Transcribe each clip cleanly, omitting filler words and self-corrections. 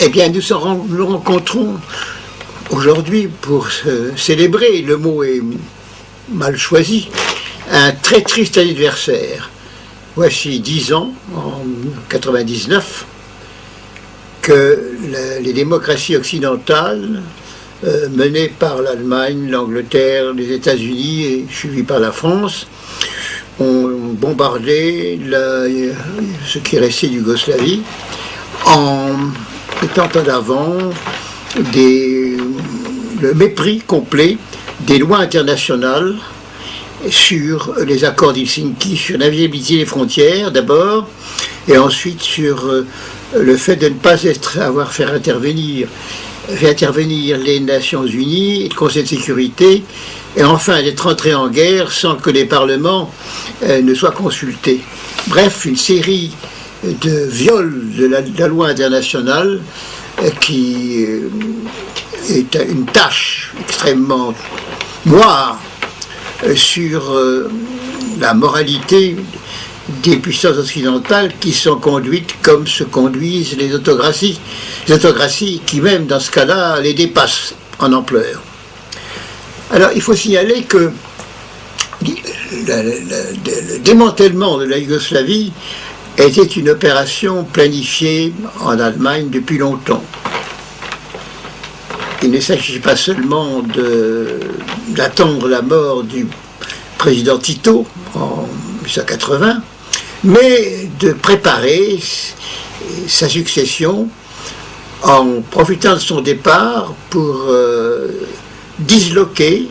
Eh bien, nous rencontrons aujourd'hui pour célébrer, le mot est mal choisi, un très triste anniversaire. Voici 10 ans, en 99, que les démocraties occidentales, menées par l'Allemagne, l'Angleterre, les États-Unis et suivies par la France, ont bombardé ce qui restait d'Yougoslavie en mettant en avant le mépris complet des lois internationales sur les accords d'Helsinki, sur l'inviolabilité des frontières d'abord, et ensuite sur le fait de ne pas avoir fait intervenir les Nations Unies, le Conseil de sécurité, et enfin d'être entré en guerre sans que les parlements ne soient consultés. Bref, une série de viols de la loi internationale qui est une tâche extrêmement noire sur la moralité des puissances occidentales qui sont conduites comme se conduisent les autocraties qui même dans ce cas-là les dépassent en ampleur. Alors il faut signaler que le démantèlement de la Yougoslavie était une opération planifiée en Allemagne depuis longtemps. Il ne s'agit pas seulement d'attendre la mort du président Tito en 1980, mais de préparer sa succession en profitant de son départ pour disloquer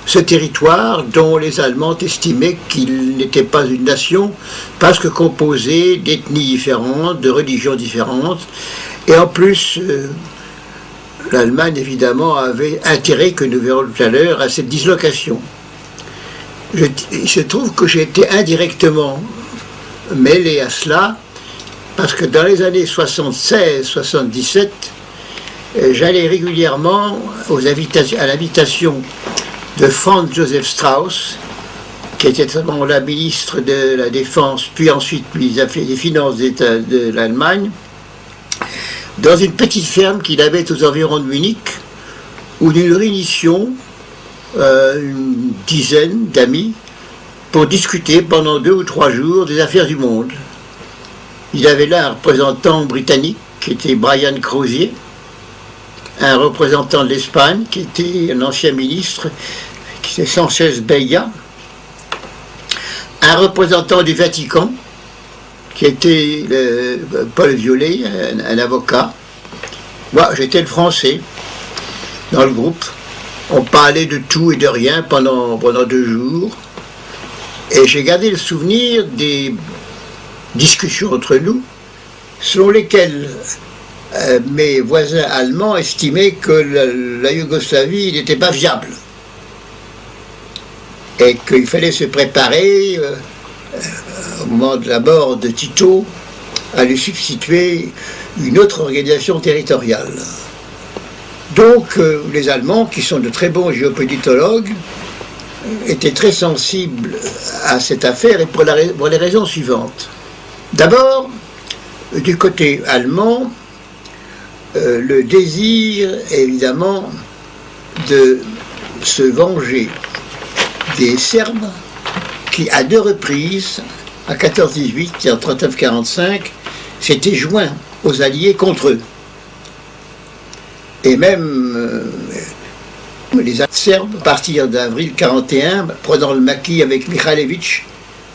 ce territoire dont les Allemands estimaient qu'il n'était pas une nation parce que composé d'ethnies différentes, de religions différentes, et en plus l'Allemagne évidemment avait intérêt, que nous verrons tout à l'heure, à cette dislocation. Il se trouve que j'ai été indirectement mêlé à cela parce que dans les années 76-77, j'allais régulièrement à l'invitation de Franz Joseph Strauss, qui était d'abord la ministre de la Défense, puis ensuite des Finances de l'Allemagne, dans une petite ferme qu'il avait aux environs de Munich, où nous réunissions une dizaine d'amis pour discuter pendant 2 ou 3 jours des affaires du monde. Il avait là un représentant britannique qui était Brian Crozier, un représentant de l'Espagne qui était un ancien ministre qui était Sanchez Beya, un représentant du Vatican qui était Paul Violet, un avocat. Moi, j'étais le Français dans le groupe. On parlait de tout et de rien pendant 2 jours. Et j'ai gardé le souvenir des discussions entre nous, selon lesquelles mes voisins allemands estimaient que la Yougoslavie n'était pas viable. Et qu'il fallait se préparer, au moment de la mort de Tito, à lui substituer une autre organisation territoriale. Donc les Allemands, qui sont de très bons géopolitologues, étaient très sensibles à cette affaire, et pour les raisons suivantes. D'abord, du côté allemand, le désir, évidemment, de se venger des Serbes qui, à 2 reprises, à 14-18 et en 39-45, s'étaient joints aux Alliés contre eux. Et même les Serbes, à partir d'avril 41, prenant le maquis avec Mihailović,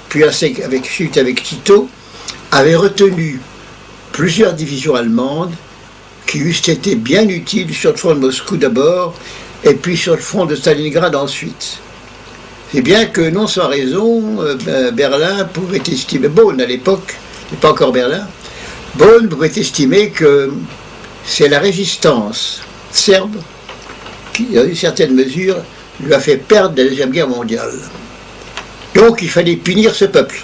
puis ensuite avec Tito, avaient retenu plusieurs divisions allemandes qui eussent été bien utiles sur le front de Moscou d'abord, et puis sur le front de Stalingrad ensuite. C'est bien que, non sans raison, Berlin pouvait estimer, Bonn à l'époque, n'est pas encore Berlin, Bonn pouvait estimer que c'est la résistance serbe qui, dans une certaine mesure, lui a fait perdre la Deuxième Guerre mondiale. Donc il fallait punir ce peuple.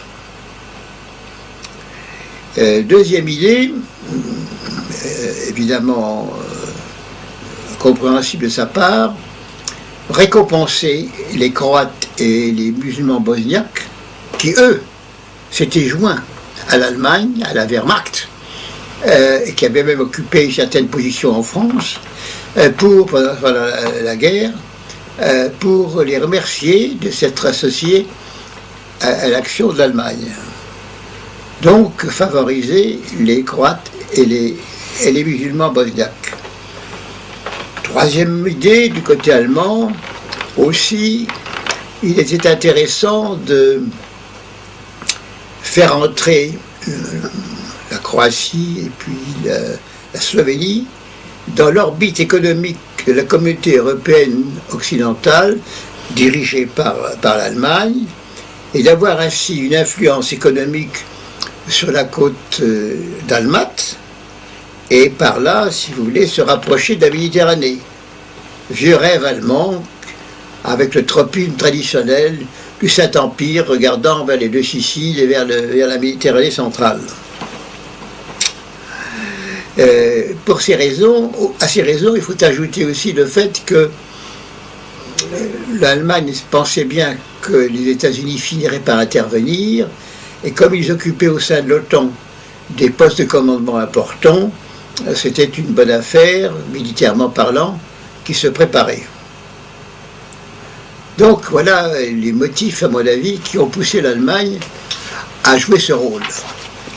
Deuxième idée, évidemment compréhensible de sa part, récompenser les Croates et les musulmans bosniaques qui, eux, s'étaient joints à l'Allemagne, à la Wehrmacht, et qui avait même occupé certaines positions en France pendant la guerre, pour les remercier de s'être associés à l'action de l'Allemagne. Donc favoriser les Croates et les musulmans bosniaques. Troisième idée, du côté allemand, aussi, il était intéressant de faire entrer la Croatie et puis la Slovénie dans l'orbite économique de la communauté européenne occidentale, dirigée par l'Allemagne, et d'avoir ainsi une influence économique sur la côte dalmate, et par là, si vous voulez, se rapprocher de la Méditerranée. Vieux rêve allemand, avec le tropisme traditionnel du Saint-Empire, regardant vers les deux Siciles et vers la Méditerranée centrale. À ces raisons, il faut ajouter aussi le fait que l'Allemagne pensait bien que les États-Unis finiraient par intervenir, et comme ils occupaient au sein de l'OTAN des postes de commandement importants, c'était une bonne affaire, militairement parlant, qui se préparait. Donc voilà les motifs, à mon avis, qui ont poussé l'Allemagne à jouer ce rôle.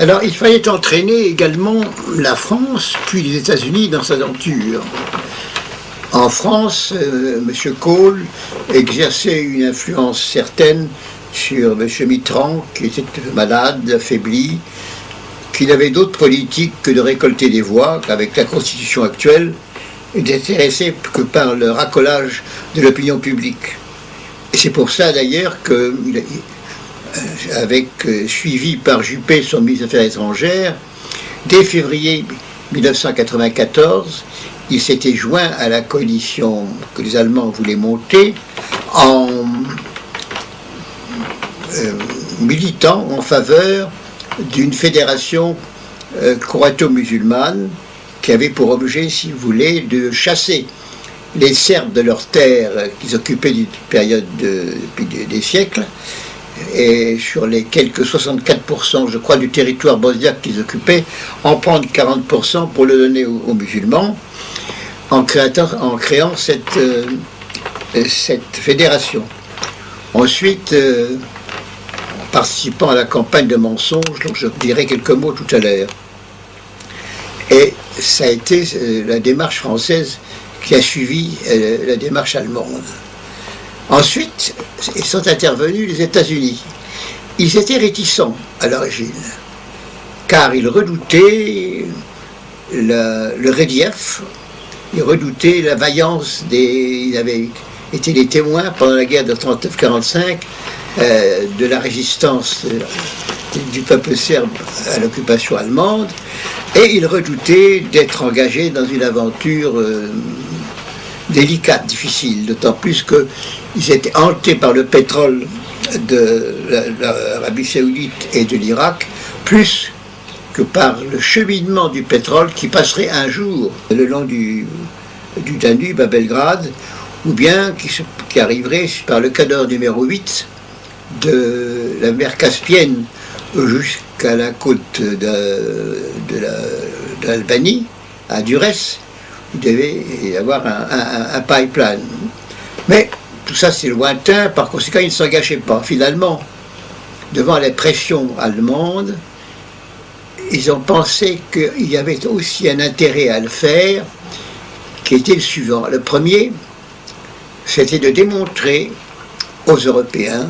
Alors il fallait entraîner également la France, puis les États-Unis dans sa aventure. En France, M. Kohl exerçait une influence certaine sur M. Mitterrand, qui était malade, affaibli, qui n'avait d'autre politique que de récolter des voix avec la Constitution actuelle et d'intéressé que par le racolage de l'opinion publique. Et c'est pour ça d'ailleurs que, suivi par Juppé, son ministre des Affaires étrangères, dès février 1994, il s'était joint à la coalition que les Allemands voulaient monter en militant en faveur d'une fédération croato-musulmane qui avait pour objet, si vous voulez, de chasser les Serbes de leurs terres qu'ils occupaient depuis des siècles, et sur les quelques 64%, je crois, du territoire bosniaque qu'ils occupaient, en prendre 40% pour le donner aux musulmans, en créant cette fédération. Ensuite, en participant à la campagne de mensonges, dont je dirai quelques mots tout à l'heure. Et ça a été la démarche française qui a suivi la démarche allemande. Ensuite, ils sont intervenus les États-Unis. Ils étaient réticents à l'origine, car ils redoutaient le relief, ils redoutaient la vaillance ils avaient été les témoins pendant la guerre de 39-45 de la résistance du peuple serbe à l'occupation allemande, et ils redoutaient d'être engagés dans une aventure délicate, difficile, d'autant plus qu'ils étaient hantés par le pétrole de l'Arabie Saoudite et de l'Irak, plus que par le cheminement du pétrole qui passerait un jour le long du Danube à Belgrade, ou bien qui arriverait par le canal numéro 8 de la mer Caspienne jusqu'à la côte de l'Albanie, à Durrës. Il devait y avoir un pipeline. Mais tout ça c'est lointain, par conséquent ils ne s'engageaient pas. Finalement, devant les pressions allemandes, ils ont pensé qu'il y avait aussi un intérêt à le faire, qui était le suivant. Le premier, c'était de démontrer aux Européens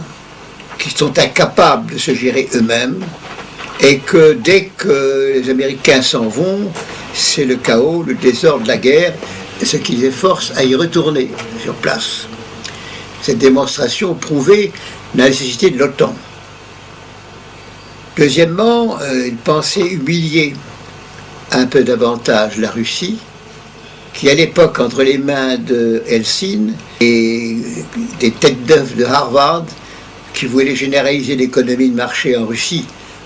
qu'ils sont incapables de se gérer eux-mêmes, et que dès que les Américains s'en vont, c'est le chaos, le désordre, la guerre, ce qui les force à y retourner sur place. Cette démonstration prouvait la nécessité de l'OTAN. Deuxièmement, ils pensaient humilier un peu davantage la Russie, qui à l'époque, entre les mains de Helsinki et des têtes d'œuvre de Harvard, qui voulaient généraliser l'économie de marché en Russie,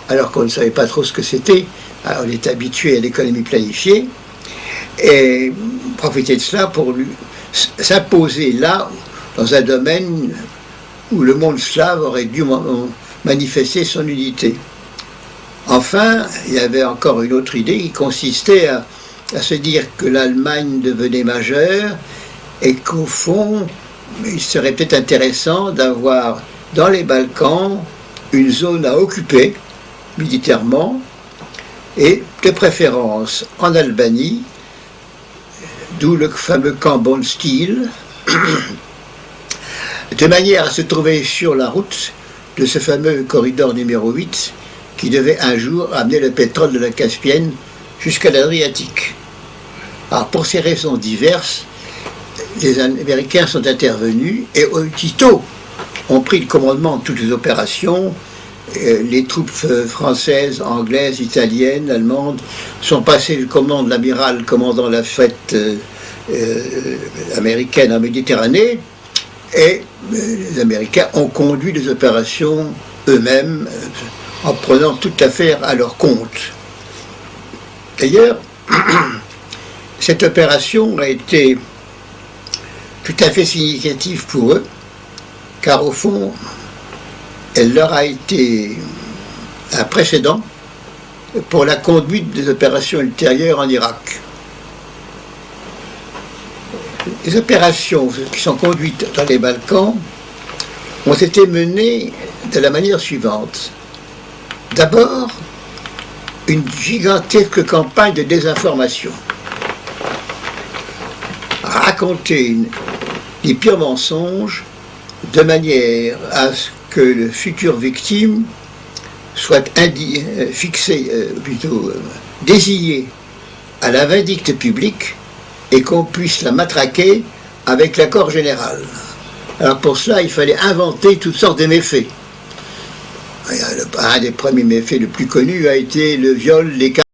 alors qu'on ne savait pas trop ce que c'était. On était habitué à l'économie planifiée, et profiter de cela pour s'imposer là, dans un domaine où le monde slave aurait dû manifester son unité. Enfin, il y avait encore une autre idée qui consistait à se dire que l'Allemagne devenait majeure et qu'au fond, il serait peut-être intéressant d'avoir dans les Balkans une zone à occuper militairement et de préférence en Albanie, d'où le fameux camp Bondsteel, de manière à se trouver sur la route de ce fameux corridor numéro 8 qui devait un jour amener le pétrole de la Caspienne jusqu'à l'Adriatique. Alors pour ces raisons diverses, les Américains sont intervenus et aussitôt ont pris le commandement de toutes les opérations. Les troupes françaises, anglaises, italiennes, allemandes sont passées le commandement de l'amiral commandant la flotte américaine en Méditerranée, et les Américains ont conduit les opérations eux-mêmes en prenant toute l'affaire à leur compte. D'ailleurs, cette opération a été tout à fait significative pour eux, car au fond, elle leur a été un précédent pour la conduite des opérations ultérieures en Irak. Les opérations qui sont conduites dans les Balkans ont été menées de la manière suivante. D'abord, une gigantesque campagne de désinformation. Raconter les pires mensonges de manière à ce que le futur victime soit désigné à la vindicte publique et qu'on puisse la matraquer avec l'accord général. Alors pour cela, il fallait inventer toutes sortes de méfaits. Un des premiers méfaits le plus connus a été le viol, les